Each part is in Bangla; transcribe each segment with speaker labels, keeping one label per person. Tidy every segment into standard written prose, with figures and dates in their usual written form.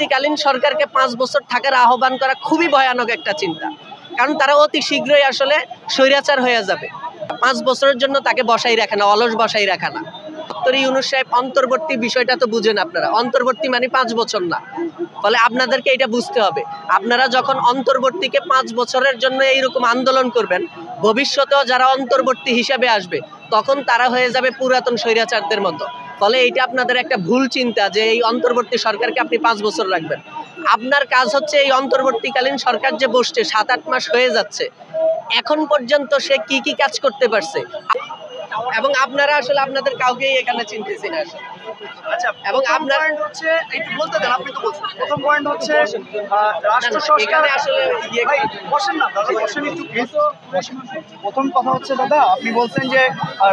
Speaker 1: অন্তর্বর্তীকালীন সরকারকে 5 বছর থাকার আহ্বান করা খুবই ভয়ানক একটা চিন্তা, কারণ তারা অতি শীঘ্রই আসলে স্বৈরাচার হয়ে যাবে। 5 বছরের জন্য তাকে বসাই রাখে না, অলস বসাই রাখা না। ডক্টর ইউনূস সাহেব অন্তর্বর্তী বিষয়টা তো বুঝেন আপনারা, অন্তর্বর্তী মানে 5 বছর না। ফলে আপনাদেরকে এটা বুঝতে হবে, আপনারা যখন অন্তর্বর্তীকে 5 বছরের জন্য এইরকম আন্দোলন করবেন, ভবিষ্যতেও যারা অন্তর্বর্তী হিসাবে আসবে তখন তারা হয়ে যাবে পুরাতন স্বৈরাচারদের মতো। ফলে এইটা আপনাদের একটা ভুল চিন্তা যে এই অন্তর্বর্তী সরকারকে আপনি 5 বছর রাখবেন। আপনার কাজ হচ্ছে এই অন্তর্বর্তীকালীন সরকার যে বসছে 7-8 মাস হয়ে যাচ্ছে, এখন পর্যন্ত সে কি কি কাজ করতে পারছে, এবং আপনারা আসলে আপনাদের কাউকেই এখানে চিনতেছি না আসলে।
Speaker 2: আচ্ছা,
Speaker 1: এবং আপনার
Speaker 2: পয়েন্ট হচ্ছে একটু বলতে দেন, আপনি তো বলছেন প্রথম পয়েন্ট হচ্ছে রাষ্ট্র সংস্কার।
Speaker 1: আসলে
Speaker 2: বসেন না দাদা, বসেন একটু প্লিজ। প্রথম কথা হচ্ছে দাদা, আপনি বলছেন যে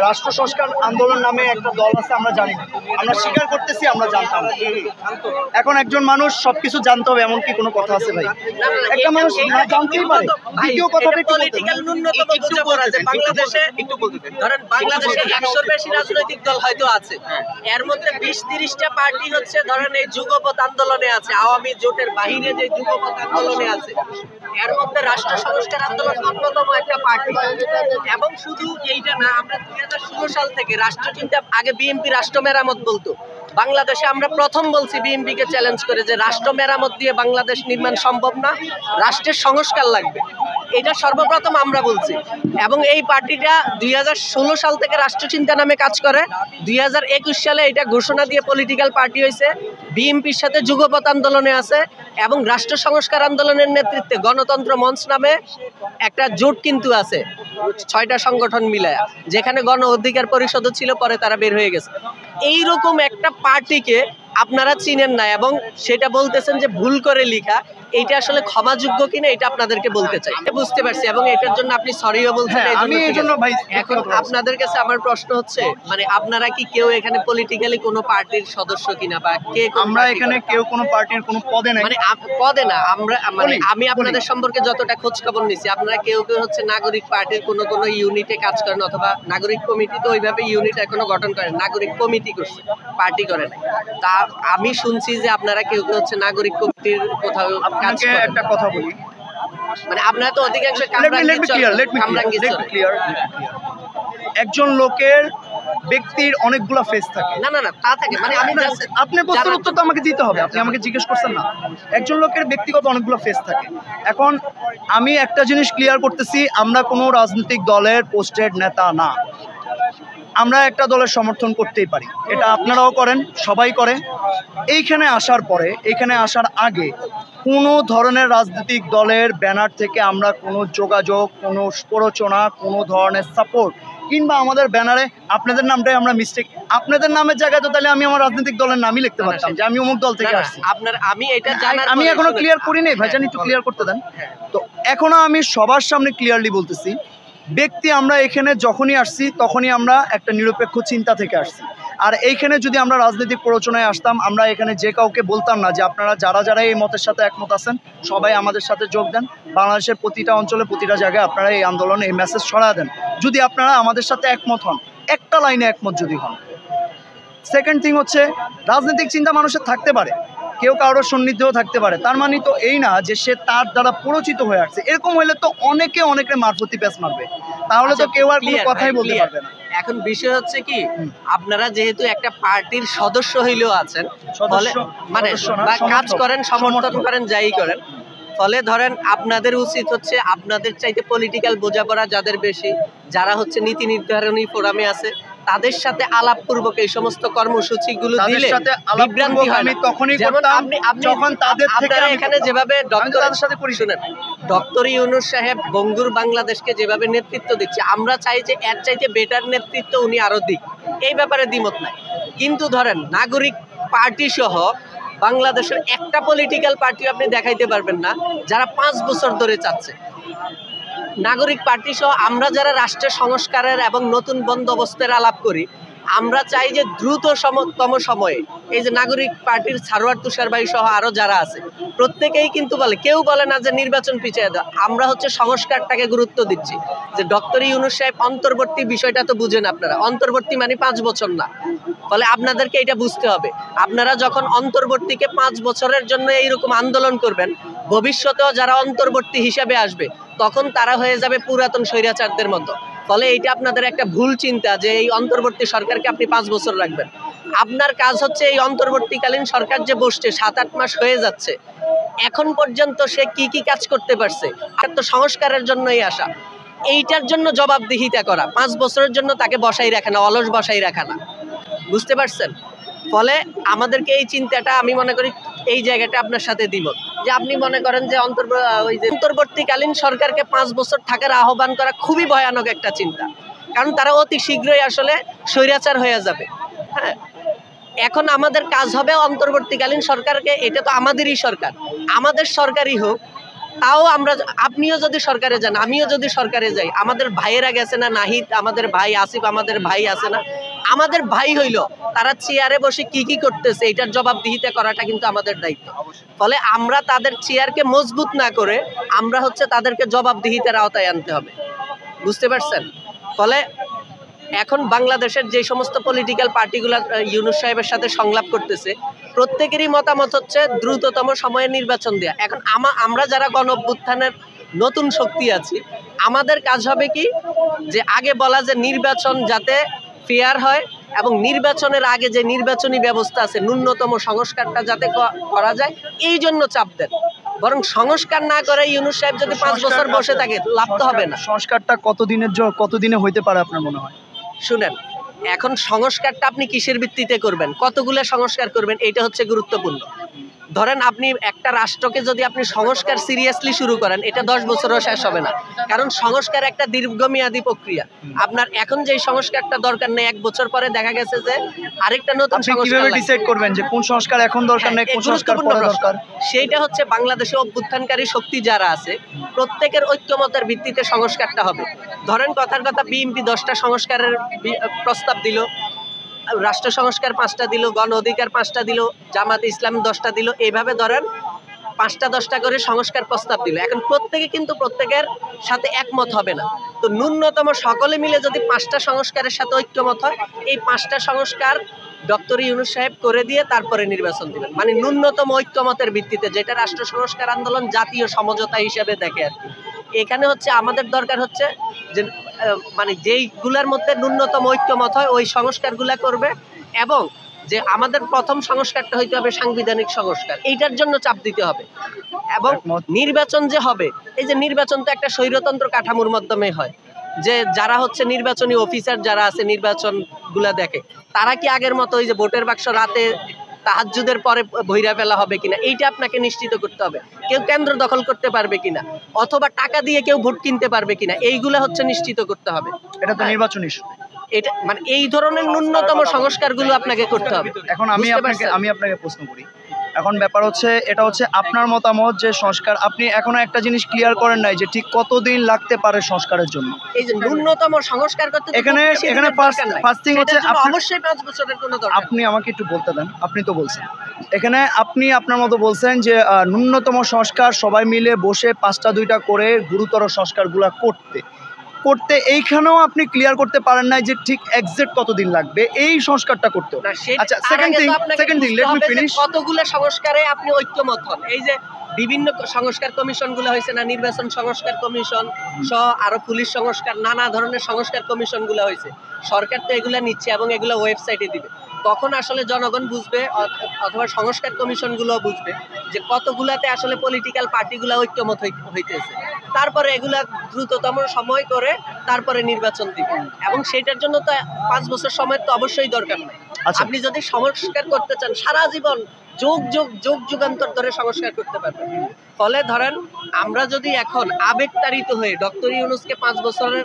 Speaker 2: রাষ্ট্র সংস্কার আন্দোলন নামে একটা দল আছে, আমরা জানি না, আমরা স্বীকার করতেছি, আমরা জানতাম। এখন একজন মানুষ সবকিছু জানতে হবে এমন কি কোনো কথা আছে ভাই? একটা মানুষ না জানতেই পারে। দ্বিতীয় কথাটা একটু
Speaker 1: পলিটিক্যাল ন্যূনতম বোঝা পড়া যায় বাংলাদেশে।
Speaker 2: একটু বলতে দেন।
Speaker 1: ধরেন বাংলাদেশে 100-র বেশি রাজনৈতিক দল হয়তো আছে, এর মধ্যে 20-30টা পার্টি হচ্ছে ধরেন এই যুগপৎ আন্দোলনে আছে, আওয়ামী জোটের বাহিরে যে যুগপৎ আন্দোলনে আছে, এর মধ্যে রাষ্ট্র সংস্কার আন্দোলন অন্যতম একটা পার্টি। এবং শুধু এইটা না, আমরা 2016 সাল থেকে রাষ্ট্রচিন্তা, আগে বিএনপি রাষ্ট্র মেরামত বলতো, বাংলাদেশে আমরা প্রথম বলছি বিএনপিকে চ্যালেঞ্জ করে যে রাষ্ট্র মেরামত দিয়ে বাংলাদেশ নির্মাণ সম্ভব না, রাষ্ট্রের সংস্কার লাগবে, এটা সর্বপ্রথম আমরা বলছি। এবং এই পার্টিটা 2016 সাল থেকে রাষ্ট্রচিন্তা নামে কাজ করে, 2021 সালে এটা ঘোষণা দিয়ে পলিটিক্যাল পার্টি হয়েছে, বিএনপির সাথে যুগপৎ আন্দোলনে আছে, এবং রাষ্ট্র সংস্কার আন্দোলনের নেতৃত্বে গণতন্ত্র মঞ্চ নামে একটা জোট কিন্তু আছে, 6টা সংগঠন মিলায়া, যেখানে গণ অধিকার পরিষদও ছিল, পরে তারা বের হয়ে গেছে। এইরকম একটা পার্টিকে আপনারা চিনেন না এবং সেটা বলতেছেন যে ভুল করে লেখা, এইটা আসলে ক্ষমাযোগ্য কিনা এটা আপনাদেরকে বলতে চাই। বুঝতে পারছি, এবং এটার জন্য আপনি সরিও বলছেন। এখন আপনাদের কাছে আমার প্রশ্ন হচ্ছে, মানে আপনারা কি কেউ এখানে পলিটিক্যালি কোনো পার্টির সদস্য কিনা, বা কে?
Speaker 2: আমরা এখানে কেউ কোনো পার্টির কোনো পদে নাই,
Speaker 1: মানে পদে না, আমরা মানে আমি আপনাদের সম্পর্কে যতটা খোঁজ খবর নিছি, আপনারা কেউ কেউ হচ্ছে নাগরিক পার্টির কোনো কোনো ইউনিটে কাজ করেন, অথবা নাগরিক কমিটি, তো ওইভাবে ইউনিট এখনো গঠন করেন, নাগরিক কমিটি করছে, পার্টি করে নাই। তা আমি শুনছি যে আপনারা কেউ কেউ হচ্ছে নাগরিক কমিটির কোথাও কাজ করেন।
Speaker 2: একটা কথা বলি,
Speaker 1: মানে আপনারা তো অধিকাংশ
Speaker 2: একজন লোকের ব্যক্তির অনেকগুলা ফেস থাকে।
Speaker 1: না না না, তা থাকে, মানে আমি
Speaker 2: আপনার প্রশ্নের উত্তর তো আমাকে দিতে হবে, আপনি আমাকে জিজ্ঞেস করছেন না। একজন লোকের ব্যক্তিগত অনেকগুলো ফেস থাকে। এখন আমি একটা জিনিস ক্লিয়ার করতেছি, আমরা কোনো রাজনৈতিক দলের পোস্টেড নেতা না, আমরা একটা দলের সমর্থন করতেই পারি, এটা আপনারাও করেন, সবাই করে। এইখানে আসার পরে, এইখানে আসার আগে কোনো ধরনের রাজনৈতিক দলের ব্যানার থেকে আমরা কোনো যোগাযোগ, কোনো প্ররোচনা, কোনো ধরনের সাপোর্ট, কিংবা আমাদের ব্যানারে আপনাদের নামটাই আমরা মিস্টেক, আপনাদের নামের জায়গায় তো তাহলে আমি আমার রাজনৈতিক দলের নামই লিখতে পারতাম যে আমি অমুক দল থেকে আসছি। আমি এখনো ক্লিয়ার করি নাই ভাইজান, একটু ক্লিয়ার করতে দেন। তো এখনো আমি সবার সামনে ক্লিয়ারলি বলতেছি, ব্যক্তি আমরা এখানে যখনই আসছি তখনই আমরা একটা নিরপেক্ষ চিন্তা থেকে আসছি। আর এইখানে যদি আমরা রাজনৈতিক প্ররোচনায় আসতাম, আমরা এখানে যে কাউকে বলতাম না যে আপনারা যারা যারা এই মতের সাথে একমত আছেন সবাই আমাদের সাথে যোগ দেন, বাংলাদেশের প্রতিটা অঞ্চলে প্রতিটা জায়গায় আপনারা এই আন্দোলনে এই মেসেজ ছড়া দেন, যদি আপনারা আমাদের সাথে একমত হন, একটা লাইনে একমত যদি হন। সেকেন্ড থিং হচ্ছে, রাজনৈতিক চিন্তা মানুষের থাকতে পারে, কেউ কারোর সন্নিধ্যেও থাকতে পারে, তার মানে তো এই না যে সে তার দ্বারা পরিচিত হয়ে আসছে। এরকম হইলে তো অনেকে অনেকের মারফতি প্যাচ মারবে, তাহলে তো কেউ আর কোনো কথাই বলতে পারবে না।
Speaker 1: এখন বিষয় হচ্ছে কি, আপনারা যেহেতু একটা পার্টির সদস্য হইলেও আছেন, মানে কাজ করেন, সমর্থন করেন, যাই করেন, ফলে ধরেন আপনাদের উচিত হচ্ছে আপনাদের চাইতে পলিটিক্যাল বোঝাপড়া যাদের বেশি, যারা হচ্ছে নীতি নির্ধারণী ফোরামে আছে, তাদের সাথে আলাপপূর্বক এই সমস্ত কর্মসূচিগুলো দিলে বিভ্রান্তি হয় না। যখন তাদের থেকে এখানে যেভাবে ডক্টর ইউনূস সাহেব বঙ্গুর বাংলাদেশকে যেভাবে নেতৃত্ব দিচ্ছে, আমরা চাই যে এর চাইতে বেটার নেতৃত্ব উনি আরো দিক, এই ব্যাপারে দ্বিমত নাই। কিন্তু ধরেন নাগরিক পার্টি সহ বাংলাদেশের একটা পলিটিক্যাল পার্টি আপনি দেখাইতে পারবেন না যারা 5 বছর ধরে চাচ্ছে। নাগরিক পার্টি সহ আমরা যারা রাষ্ট্রের সংস্কারের এবং নতুন বন্দোবস্তের আলাপ করি, আমরা চাই যে দ্রুততম সময়ে এই যে নাগরিক পার্টির সারোয়ার তুষারবাই সহ আরো যারা আছে প্রত্যেকেই কিন্তু বলে, কেউ বলে না যে নির্বাচন পিছিয়ে দাও, আমরা হচ্ছে সংস্কারটাকে গুরুত্ব দিচ্ছি। যে ডক্টর ইউনূস সাহেব অন্তর্বর্তী বিষয়টা তো বুঝেন আপনারা, অন্তর্বর্তী মানে 5 বছর না। ফলে আপনাদেরকে এটা বুঝতে হবে, আপনারা যখন অন্তর্বর্তীকে 5 বছরের জন্য এইরকম আন্দোলন করবেন, ভবিষ্যতেও যারা অন্তর্বর্তী হিসাবে আসবে তখন তারা হয়ে যাবে পুরাতন স্বৈরাচারদের মতো। ফলে এইটা আপনাদের একটা ভুল চিন্তা যে এই অন্তর্বর্তী সরকারকে আপনি 5 বছর রাখবেন। আপনার কাজ হচ্ছে এই অন্তর্বর্তীকালীন সরকার যে বসছে 7-8 মাস হয়ে যাচ্ছে, এখন পর্যন্ত সে কি কি কাজ করতে পারছে, আর তো সংস্কারের জন্যই আসা, এইটার জন্য জবাবদিহিতা করা। 5 বছরের জন্য তাকে বসাই রাখা না, অলস বসাই রাখা না, বুঝতে পারছেন? ফলে আমাদেরকে এই চিন্তাটা, আমি মনে করি এই জায়গাটা আপনার সাথে দিব যে আপনি মনে করেন যে অন্তর্বর্তীকালীন সরকারকে 5 বছর থাকার আহ্বান করা খুবই ভয়ানক একটা চিন্তা, কারণ তারা অতি শীঘ্রই আসলে স্বৈরাচার হয়ে যাবে। হ্যাঁ, এখন আমাদের কাজ হবে অন্তর্বর্তীকালীন সরকারকে, এটা তো আমাদেরই সরকার, আমাদের সরকারই হোক, তাও আমরা, আপনিও যদি সরকারে যান, আমিও যদি সরকারে যাই, আমাদের ভাইয়েরা গেছে না, নাহিদ আমাদের ভাই, আসিফ আমাদের ভাই আছে না, আমাদের ভাই হইল, তারা চেয়ারে বসে কি কি করতেছে এটার জবাবদিহিতা করাটা কিন্তু আমাদের দায়িত্ব। ফলে আমরা তাদের চেয়ারকে মজবুত না করে আমরা হচ্ছে তাদেরকে জবাবদিহিতার আওতায় আনতে হবে, বুঝতে পারছেন? ফলে এখন বাংলাদেশের যে সমস্ত পলিটিক্যাল পার্টিগুলো ইউনূস সাহেবের সাথে সংলাপ করতেছে, প্রত্যেকেরই মতামত হচ্ছে দ্রুততম সময়ে নির্বাচন দেয়া। এখন আমরা যারা গণ অভ্যুত্থানের নতুন শক্তি আছি, আমাদের কাজ হবে কি, যে আগে বলা যে নির্বাচন যাতে ফেয়ার হয় এবং নির্বাচনের আগে যে নির্বাচনী ব্যবস্থা আছে ন্যূনতম সংস্কারটা যাতে করা যায়, এই জন্য চাপ দেন। বরং সংস্কার না করে ইউনূস সাহেব যদি 5 বছর বসে থাকে, লাভ তো হবে না।
Speaker 2: সংস্কারটা কতদিনে হইতে পারে আপনার মনে হয়?
Speaker 1: শুনেন, এখন সংস্কারটা আপনি কিসের ভিত্তিতে করবেন, কতগুলো সংস্কার করবেন, এটা হচ্ছে গুরুত্বপূর্ণ। ধরেন আপনি একটা রাষ্ট্রকে যদি আপনি সংস্কার সিরিয়াসলি শুরু করেন, এটা 10 বছরও শেষ হবে না, কারণ সংস্কার একটা দীর্ঘমেয়াদী প্রক্রিয়া। আপনার এখন যে সংস্কারটা দরকার নেই, 1 বছর পরে দেখা গেছে যে আরেকটা নতুন সংস্কার।
Speaker 2: কিভাবে ডিসাইড করবেন যে কোন সংস্কার এখন দরকার নেই, কোন সংস্কার পরে দরকার?
Speaker 1: সেইটা হচ্ছে বাংলাদেশে অভ্যুত্থানকারী শক্তি যারা আছে প্রত্যেকের ঐক্যমতের ভিত্তিতে সংস্কারটা হবে। ধরেন কথার কথা, বিএনপি 10টা সংস্কারের প্রস্তাব দিল, রাষ্ট্র সংস্কার 5টা দিল, গণ অধিকার 5টা দিল, জামাতে ইসলাম 10টা দিল, এইভাবে ধরেন 5টা 10টা করে সংস্কার প্রস্তাব দিল। এখন প্রত্যেকে কিন্তু প্রত্যেকের সাথে একমত হবে না, তো ন্যূনতম সকলে মিলে যদি 5টা সংস্কারের সাথে ঐক্যমত হয়, এই 5টা সংস্কার ডক্টর ইউনূস সাহেব করে দিয়ে তারপরে নির্বাচন দিবেন, মানে ন্যূনতম ঐক্যমতের ভিত্তিতে, যেটা রাষ্ট্র সংস্কার আন্দোলন জাতীয় সমঝোতা হিসেবে দেখে আর কি। এখানে হচ্ছে আমাদের দরকার হচ্ছে যে মানে যেইগুলোর মধ্যে ন্যূনতম ঐক্যমত হয় ওই সংস্কারগুলা করবে, এবং যে আমাদের প্রথম সংস্কারটা হইতে হবে সাংবিধানিক সংস্কার, এইটার জন্য চাপ দিতে হবে। এবং নির্বাচন যে হবে, এই যে নির্বাচন তো একটা স্বৈরতন্ত্র কাঠামোর মাধ্যমে হয়, যে যারা হচ্ছে নির্বাচনী অফিসার যারা আছে নির্বাচন গুলা দেখে, তারা কি আগের মতো ওই যে ভোটের বাক্স রাতে তাহাজ্জুদের পরে ভইরা ফেলা হবে কিনা, এইটা আপনাকে নিশ্চিত করতে হবে। কেউ কেন্দ্র দখল করতে পারবে কিনা, অথবা টাকা দিয়ে কেউ ভোট কিনতে পারবে কিনা, এইগুলা হচ্ছে নিশ্চিত করতে হবে।
Speaker 2: এটা তো নির্বাচন ইস্যু,
Speaker 1: এটা মানে এই ধরনের ন্যূনতম সংস্কারগুলো আপনাকে করতে হবে।
Speaker 2: এখন আমি আপনাকে প্রশ্ন করি, এখন ব্যাপার হচ্ছে এটা হচ্ছে আপনার মতামত যে সংস্কার, আপনি এখনো একটা জিনিস ক্লিয়ার করেন নাই যে ঠিক কতদিন লাগতে পারে সংস্কারের জন্য।
Speaker 1: এই যে ন্যূনতম সংস্কার করতে
Speaker 2: এখানে ফার্স্ট থিং হচ্ছে
Speaker 1: অবশ্যই 5 বছরের কোনো দরকার।
Speaker 2: আপনি আমাকে একটু বলতে দেন, আপনি তো বলছেন এখানে, আপনি আপনার মতো বলছেন যে ন্যূনতম সংস্কার সবাই মিলে বসে 5টা 2টা করে গুরুতর সংস্কারগুলো করতে এইখানেও আপনি ক্লিয়ার করতে পারেন না যে ঠিক এক্সাক্ট কতদিন লাগবে এই সংস্কারটা করতে। আচ্ছা, second thing let me finish.
Speaker 1: কতগুলো সংস্কারে আপনি ঐক্যমত হন, এই যে বিভিন্ন সংস্কার কমিশনগুলো হয়েছে না, নির্বাচন সংস্কার কমিশন সহ আরো পুলিশ সংস্কার, নানা ধরনের সংস্কার কমিশনগুলো হয়েছে, সরকার তো এগুলা নিচ্ছে এবং এগুলো ওয়েবসাইটে দিবে, তখন আসলে জনগণ বুঝবে অথবা সংস্কার কমিশনগুলো বুঝবে যে কতগুলাতে আসলে পলিটিক্যাল পার্টিগুলো ঐক্যমত হইতেছে, তারপরে এগুলা দ্রুততম সময় করে তারপরে নির্বাচন দিবে। এবং সেটার জন্য তো 5 বছর সময় তো অবশ্যই দরকার নেই। আপনি যদি সংস্কার করতে চান, সারা জীবন যুগান্তর ধরে সংস্কার করতে পারবেন। ফলে ধরেন আমরা যদি এখন আবেগতাড়িত হয়ে ডক্টর ইউনূসকে 5 বছরের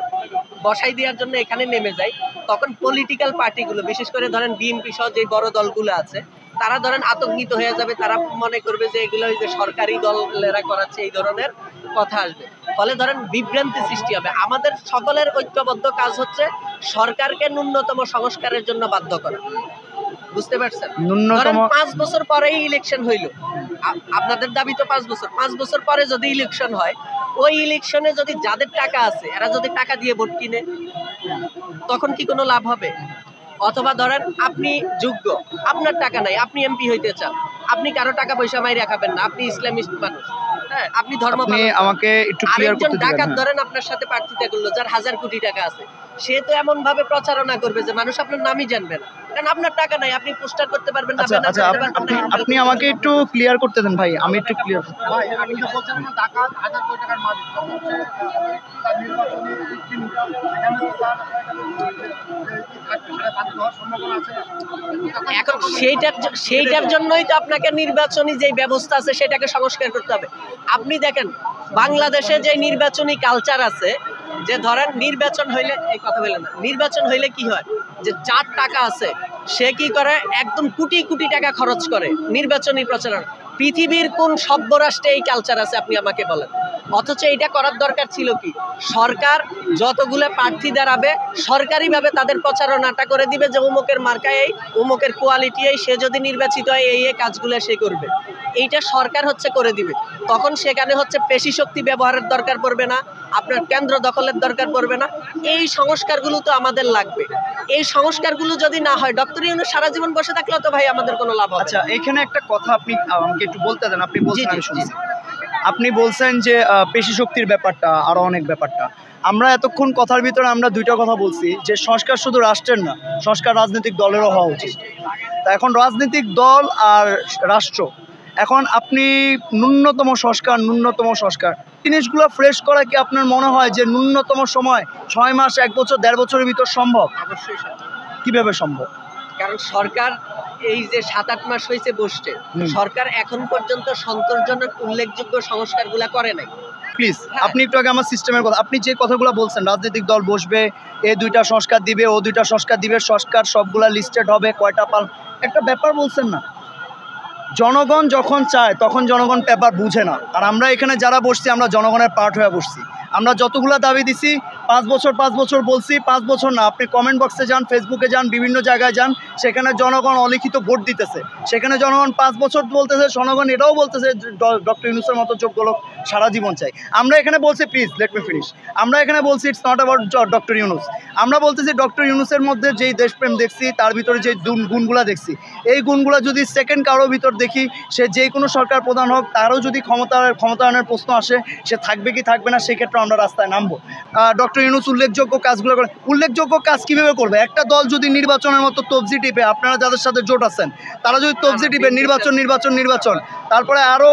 Speaker 1: বসাই দেওয়ার জন্য এখানে নেমে যাই, তখন পলিটিক্যাল পার্টিগুলো, বিশেষ করে ধরেন বিএনপি সহ যে বড় দলগুলো আছে, তারা ধরেন আতঙ্কিত হয়ে যাবে, তারা মনে করবে যে এগুলো যে সরকারি দলেরা করাচ্ছে, এই ধরনের কথা আসবে। ফলে ধরেন বিভ্রান্তি সৃষ্টি হবে। আমাদের সকলের ঐক্যবদ্ধ কাজ হচ্ছে সরকারকে ন্যূনতম সংস্কারের জন্য বাধ্য করা, বুঝতে পারছেন? ধরেন 5 বছর পরেই ইলেকশন হইল, আপনাদের দাবি তো 5 বছর পরে যদি ইলেকশন হয়, ওই ইলেকশনে যদি যাদের টাকা আছে এরা যদি টাকা দিয়ে ভোট কিনে, তখন কি কোনো লাভ হবে? অথবা ধরেন আপনি যোগ্য, আপনার টাকা নাই, আপনি এমপি হইতে চান, আপনি কারো টাকা পয়সা মাইরা খাবেন না, আপনি ইসলামিস্ট মানুষ, হ্যাঁ, আপনি ধর্ম
Speaker 2: আপনি আমাকে একটু ক্লিয়ার
Speaker 1: আরেকজন
Speaker 2: করতে দিবেন।
Speaker 1: ডাকাত
Speaker 2: হ্যাঁ।
Speaker 1: ধরেন আপনার সাথে প্রার্থিতা করলো, যার 1000 কোটি টাকা আছে, সে তো এমন ভাবে প্রচারণা করবে যে মানুষ আপনার নামই জানবে না, কারণ আপনার টাকা নাই, আপনি পোস্টার করতে পারবেন না,
Speaker 2: আচ্ছা
Speaker 1: ব্যানার
Speaker 2: আচ্ছা
Speaker 1: করতে পারবেন
Speaker 2: আপনি
Speaker 1: না, হ্যান্ডেল
Speaker 2: আপনি
Speaker 1: করতে
Speaker 2: আমাকে
Speaker 1: পারবেন
Speaker 2: একটু ক্লিয়ার করতে দেন ভাই, আমি একটু ক্লিয়ার।
Speaker 3: ভাই আপনি তো বলছেন না ডাকাত 1000 কোটি টাকার মালিক, তখন হচ্ছে তার নির্বাচনী তিনি সেখানে তো তার সেটা বাতিল হওয়ার সম্ভাবনা আছে না?
Speaker 1: এখন সেইটার জন্যই তো আপনাকে নির্বাচনী যে ব্যবস্থা আছে সেটাকে সংস্কার করতে হবে। আপনি দেখেন বাংলাদেশে যে নির্বাচনী কালচার আছে, যে ধরেন নির্বাচন হইলে, এই কথা বলে না, নির্বাচন হইলে কি হয়, যে যার টাকা আছে সে কি করে, একদম কোটি কোটি টাকা খরচ করে নির্বাচনী প্রচারণা। পৃথিবীর কোন সভ্য রাষ্ট্রে এই কালচার আছে আপনি আমাকে বলেন? অথচ এটা করার দরকার ছিল কি, সরকার যতগুলো প্রার্থী দাঁড়াবে সরকারিভাবে তাদের প্রচারণাটা করে দিবে যে অমুকের মার্কায় এই, অমুকের কোয়ালিটি এই, সে যদি নির্বাচিত হয় এই এই কাজগুলো সে করবে, এইটা সরকার হচ্ছে করে দিবে। তখন সেখানে হচ্ছে পেশি শক্তি ব্যবহারের দরকার পড়বে না, আপনার কেন্দ্র দখলের দরকার পড়বে না। এই সংস্কারগুলো তো আমাদের লাগবে। এই সংস্কারগুলো যদি না হয়, ডক্টর ইউনূস সারা জীবন বসে থাকলেও তো ভাই আমাদের কোনো লাভ হবে না।
Speaker 2: আচ্ছা এখানে একটা কথা আপনি আমাকে একটু বলতে দেন, আপনি বলছেন
Speaker 1: জি,
Speaker 2: আমি
Speaker 1: জি,
Speaker 2: শুনছি। আপনি বলছেন যে পেশি শক্তির ব্যাপারটা, আরো অনেক ব্যাপারটা। আমরা এতক্ষণ কথার ভিতরে আমরা দুইটা কথা বলছি, যে সংস্কার শুধু রাষ্ট্রের না, সংস্কার রাজনৈতিক দলেরও হওয়া উচিত। তা এখন রাজনৈতিক দল আর রাষ্ট্র, এখন আপনি ন্যূনতম সংস্কার জিনিসগুলো ফ্রেশ করা কি আপনার মনে হয় যে ন্যূনতম সময় 6 মাস, 1 বছর, 1.5 বছরের ভিতর সম্ভব?
Speaker 1: অবশ্যই সম্ভব।
Speaker 2: কিভাবে সম্ভব?
Speaker 1: কারণ সরকার এই যে 7-8 মাস হয়েছে বসছে, সরকার এখন পর্যন্ত সন্তোষজনক উল্লেখযোগ্য সংস্কারগুলা করে নাই।
Speaker 2: প্লিজ
Speaker 1: হ্যাঁ।
Speaker 2: আপনি একটু আগে আমার সিস্টেমের কথা, আপনি যে কথাগুলো বলছেন, রাজনৈতিক দল বসবে, এ 2টা সংস্কার দিবে, ও 2টা সংস্কার দিবে, সংস্কার সবগুলা লিস্টেড হবে, কয়টা পাল, একটা ব্যাপার বলছেন না, জনগণ যখন চায় তখন জনগণ পেপার বুঝে না। আর আমরা এখানে যারা বসছি আমরা জনগণের পার্ট হয়ে বসছি। আমরা যতগুলো দাবি দিছি 5 বছর বলছি, 5 বছর না, আপনি কমেন্ট বক্সে যান, ফেসবুকে যান, বিভিন্ন জায়গায় যান, সেখানে জনগণ অলিখিত ভোট দিতেছে। সেখানে জনগণ 5 বছর বলতেছে, জনগণ এটাও বলতেছে ডক্টর ইউনূসের মতো যোগ্য লোক সারা জীবন চাই। আমরা এখানে বলছি, প্লিজ লেট মি ফিনিশ, আমরা এখানে বলছি it's not about doctor Yunus. আমরা বলতেছি ডক্টর ইউনূসের মধ্যে যেই দেশপ্রেম দেখছি, তার ভিতরে যে গুণগুলা দেখছি, এই গুণগুলা যদি সেকেন্ড কারোর ভিতর দেখি, সে যে কোনো সরকার প্রধান হোক, তারও যদি ক্ষমতায়নের প্রশ্ন আসে, সে থাকবে কি থাকবে না, সেক্ষেত্রে আমরা রাস্তায় নামবো। ডক্টর ইউনূস উল্লেখযোগ্য কাজগুলো করে, উল্লেখযোগ্য কাজ কীভাবে করবে? একটা দল যদি নির্বাচনের মতো তবজি টিপে, আপনারা যাদের সাথে জোট আছেন তারা যদি তবজি টিপে নির্বাচন, তারপরে আরও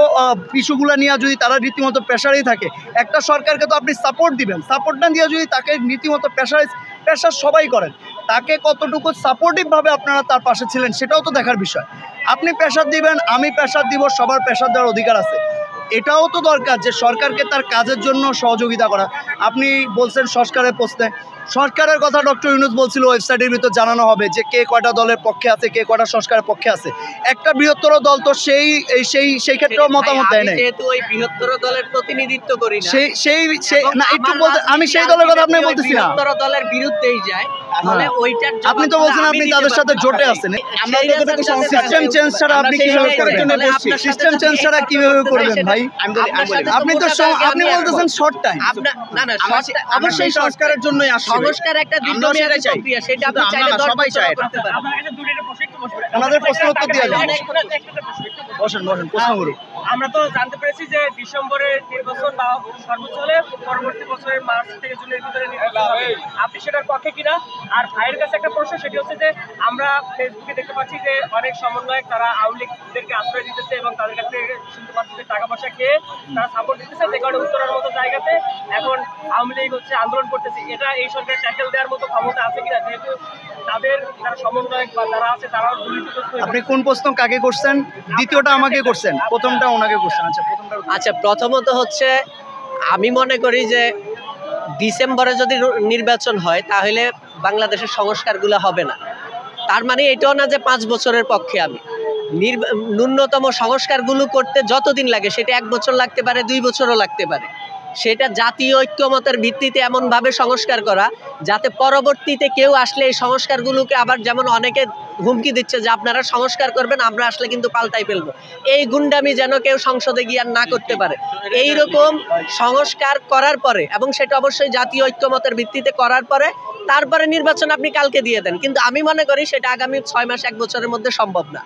Speaker 2: ইস্যুগুলো নিয়ে যদি তারা রীতিমতো প্রেশারেই থাকে, একটা সরকারকে তো আপনি সাপোর্ট দিবেন, সাপোর্ট না দিয়ে যদি তাকে রীতিমতো প্রেশার সবাই করেন, তাকে কতটুকু সাপোর্টিভভাবে আপনারা তার পাশে ছিলেন সেটাও তো দেখার বিষয়। আপনি প্রেশার দিবেন, আমি প্রেশার দিব, সবার প্রেশার দেওয়ার অধিকার আছে। এটাও তো দরকার যে সরকারকে তার কাজের জন্য সহযোগিতা করা। আপনি বলছেন সংস্কারের প্রশ্নে, সরকারের কথা ডক্টর ইউনূস বলছিল ওয়েবসাইটের ভিতর জানানো হবে যে কে কয়টা দলের পক্ষে আছে, কে কয়টা সংস্কারের পক্ষে আছে। একটা বৃহত্তর দল তো সেই ক্ষেত্রেও মতামত দেয় নাই।
Speaker 1: যেহেতু ওই বৃহত্তর দলের প্রতিনিধিত্ব করি না,
Speaker 2: না একটু বলতে, আমি সেই দলের কথা আপনি বলতেছি না,
Speaker 1: বৃহত্তর দলের বিরুদ্ধেই যায়, তাহলে ওইটার
Speaker 2: আপনি তো বলছেন আপনি তাদের সাথে জোটে আছেন। সিস্টেম চেঞ্জ ছাড়া আপনি কিভাবে করবেন? সিস্টেম চেঞ্জ ছাড়া কিভাবে করবেন ভাই? আপনি তো আপনি বলতেছেন শর্ট টাইম।
Speaker 1: না অবশ্যই সংস্কারের জন্যই আসলে সংস্কার একটা দীর্ঘমেয়াদী প্রক্রিয়া, সেটা আপনি চাইলে সবাই চায় করতে পারেন।
Speaker 2: আমাদের প্রশ্ন উত্তর দিয়ে যান। বসেন প্রশ্ন করুন।
Speaker 4: আমরা তো জানতে পেরেছি যে ডিসেম্বরের নির্বাচন বা সর্বোচ্চ হলে পরবর্তী বছরের মার্চ থেকে জুনের ভিতরে নির্বাচন হবে। আপনি সেটার পক্ষে কিনা? আর ভাইয়ের কাছে একটা প্রশ্ন, সেটি হচ্ছে যে আমরা ফেসবুকে দেখতে পাচ্ছি যে অনেক সমন্বয়ক তারা আওয়ামী লীগদেরকে আশ্রয় দিতেছে এবং তাদের কাছ থেকে শুনতে পাচ্ছি যে টাকা পয়সা খেয়ে তারা সাপোর্ট দিতেছে, যে কারণে উত্তরার মতো জায়গাতে এখন আওয়ামী লীগ হচ্ছে আন্দোলন করতেছে। এটা এই সরকার ট্যাকেল দেওয়ার মতো ক্ষমতা আছে কিনা, যেহেতু তাদের যারা সমন্বয়ক বা যারা আছে তারাও দুর্নীতিগ্রস্ত?
Speaker 2: আপনি কোন প্রশ্ন কাকে করছেন? দ্বিতীয়টা আমাকে করছেন, প্রথমটা ওনাকে করছেন।
Speaker 1: আচ্ছা প্রথমত হচ্ছে আমি মনে করি যে ডিসেম্বরে যদি নির্বাচন হয় তাহলে বাংলাদেশের সংস্কারগুলো হবে না। তার মানে এটাও না যে 5 বছরের পক্ষে আমি। ন্যূনতম সংস্কারগুলো করতে যতদিন লাগে, সেটা 1 বছর লাগতে পারে, 2 বছরও লাগতে পারে, সেটা জাতীয় ঐক্যমতের ভিত্তিতে এমনভাবে সংস্কার করা যাতে পরবর্তীতে কেউ আসলে এই সংস্কারগুলোকে আবার, যেমন অনেকে হুমকি দিচ্ছে যে আপনারা সংস্কার করবেন, আমরা আসলে কিন্তু পাল্টাই ফেলবো, এই গুন্ডামি যেন কেউ সংসদে গিয়ে আর না করতে পারে। এইরকম সংস্কার করার পরে, এবং সেটা অবশ্যই জাতীয় ঐক্যমতের ভিত্তিতে করার পরে তারপরে নির্বাচন আপনি কালকে দিয়ে দেন, কিন্তু আমি মনে করি সেটা আগামী 6 মাস 1 বছরের মধ্যে সম্ভব না।